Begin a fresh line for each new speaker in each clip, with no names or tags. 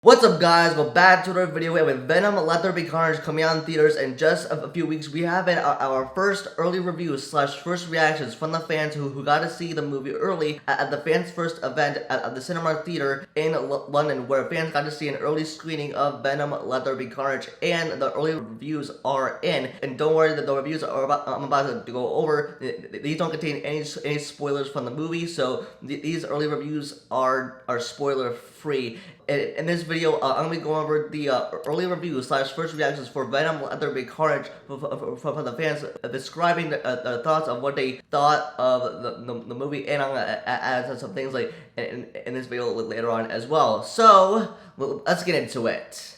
What's up guys, welcome back to another video with Venom Let There Be Carnage coming out in theaters in just a few weeks. We have our first early reviews slash first reactions from the fans who got to see the movie early at the fans first event at the Cinema Theater in London, where fans got to see an early screening of Venom Let There Be Carnage, and the early reviews are in. And don't worry, that the reviews I'm about to go over, these don't contain any spoilers from the movie, so these early reviews are spoiler free. In this video, I'm going to be going over the early reviews slash first reactions for Venom Let There Be Carnage from the fans, describing the thoughts of what they thought of the movie, and I'm going to add some things like in this video later on as well. So, let's get into it.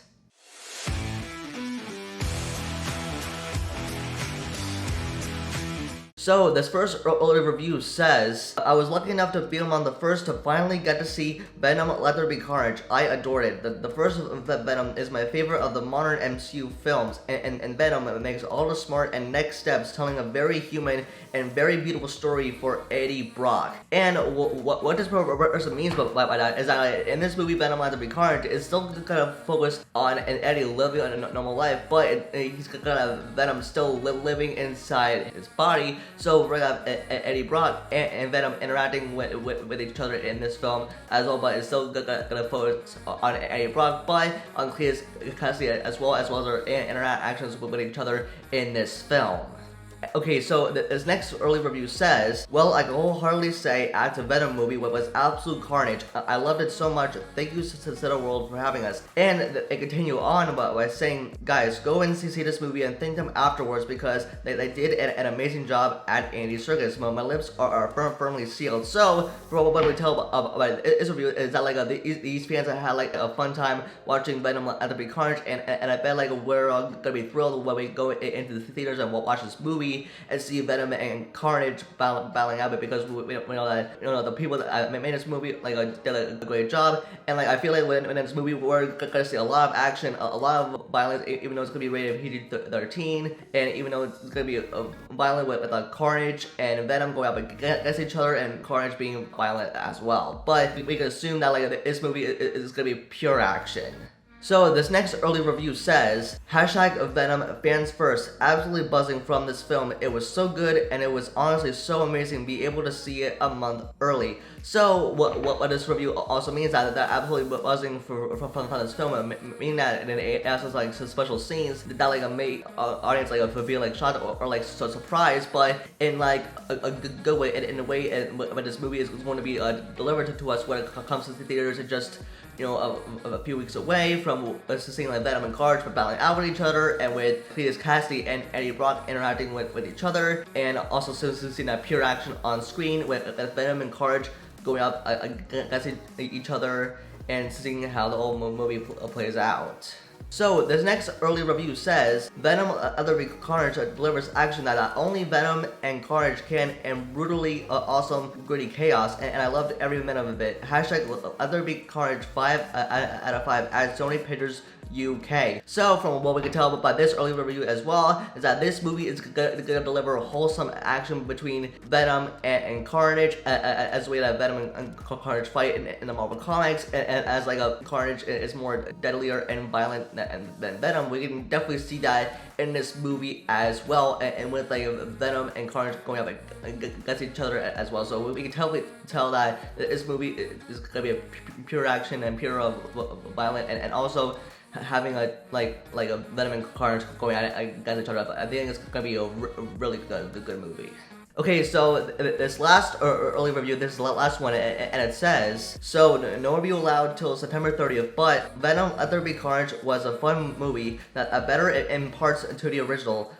So, this first early review says, I was lucky enough to be among the first to finally get to see Venom Let There Be Carnage. I adored it. The first Venom is my favorite of the modern MCU films, and Venom makes all the smart and next steps, telling a very human and very beautiful story for Eddie Brock. And what this person means by that is that in this movie, Venom Let There Be Carnage is still kind of focused on an Eddie living a normal life, but he's kind of Venom still living inside his body. So we're gonna have Eddie Brock and Venom interacting with each other in this film as well, but it's still gonna focus on Eddie Brock, but on Cletus Cassidy as well as their interactions with each other in this film. Okay, so this next early review says, well, I can wholeheartedly say Act of Venom movie was absolute carnage. I loved it so much. Thank you to Cinema World for having us. And they continue on by saying, guys, go and see this movie and thank them afterwards, because they did an amazing job at Andy Serkis. My lips are firmly sealed. So, for what we tell about this review is that these fans had like a fun time watching Venom Let There Be Carnage, and I bet we're all gonna be thrilled when we go into the theaters and watch this movie and see Venom and Carnage battling out, because we know that the people that made this movie did a great job, and I feel like when in this movie we're gonna see a lot of action, a lot of violence, even though it's gonna be rated PG-13, and even though it's gonna be violent with Carnage and Venom going up against each other, and Carnage being violent as well. But we can assume that this movie is gonna be pure action. So this next early review says, #Venom fans first, absolutely buzzing from this film. It was so good, and it was honestly so amazing to be able to see it a month early. So what this review also means that they're absolutely buzzing from this film, meaning that it has some special scenes that made audience feel shocked or so surprised, but in a good way, in a way when this movie is going to be delivered to us when it comes to the theaters in just a few weeks away from seeing Venom and Carnage battling out with each other, and with Cletus Cassidy and Eddie Brock interacting with each other, and also seeing that pure action on screen with Venom and Carnage going up against each other, and seeing how the whole movie plays out. So, this next early review says, Venom Let There Be Carnage delivers action that only Venom and Carnage can, and brutally awesome, gritty chaos, and I loved every minute of it. #Let There Be Carnage 5 out of 5 at Sony Pictures UK. So, from what we can tell by this early review as well, is that this movie is gonna deliver wholesome action between Venom and Carnage, as the way that Venom and Carnage fight in the Marvel comics, and as Carnage is more deadlier and violent than Venom. We can definitely see that in this movie as well, and with Venom and Carnage going up against each other as well. So we can tell that this movie is gonna be a pure action and pure violent, and also having a Venom and Carnage going at it against each other. I think it's gonna be a really good movie. Okay, so this last early review, this is the last one, and it says, so no review allowed till September 30th, but Venom Let There Be Carnage was a fun movie that better in parts to the original.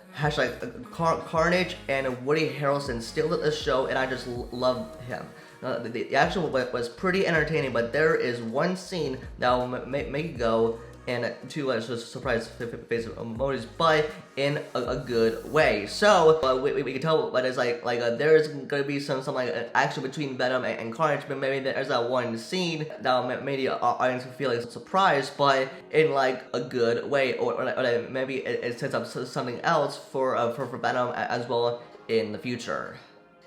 #Carnage and Woody Harrelson steal the show, and I just loved him. The action was pretty entertaining, but there is one scene that will make you go, and two surprise face emojis, but in a good way. So we can tell that it's there's gonna be some action between Venom and Carnage, but maybe there's that one scene that made the audience feel surprised, but in a good way, or maybe it sets up something else for Venom as well in the future.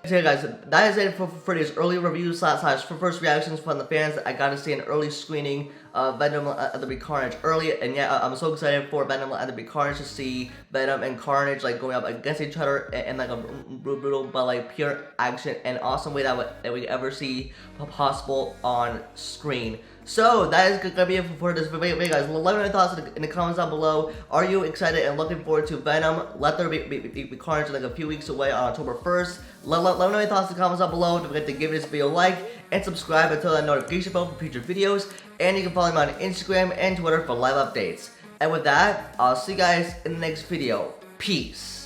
So guys, that is it for these early reviews slash first reactions from the fans. I got to see an early screening Venom Let There Be Carnage early, and yeah, I'm so excited for Venom Let There Be Carnage to see Venom and Carnage like going up against each other in like a brutal but like pure action and awesome way that we ever see possible on screen. So that is gonna be it for this video, guys. Let me know your thoughts in the comments down below. Are you excited and looking forward to Venom Let There Be Carnage like a few weeks away on October 1st? Let me know your thoughts in the comments down below. Don't forget to give this video a like and subscribe until that notification bell for future videos. And you can follow me on Instagram and Twitter for live updates. And with that, I'll see you guys in the next video. Peace.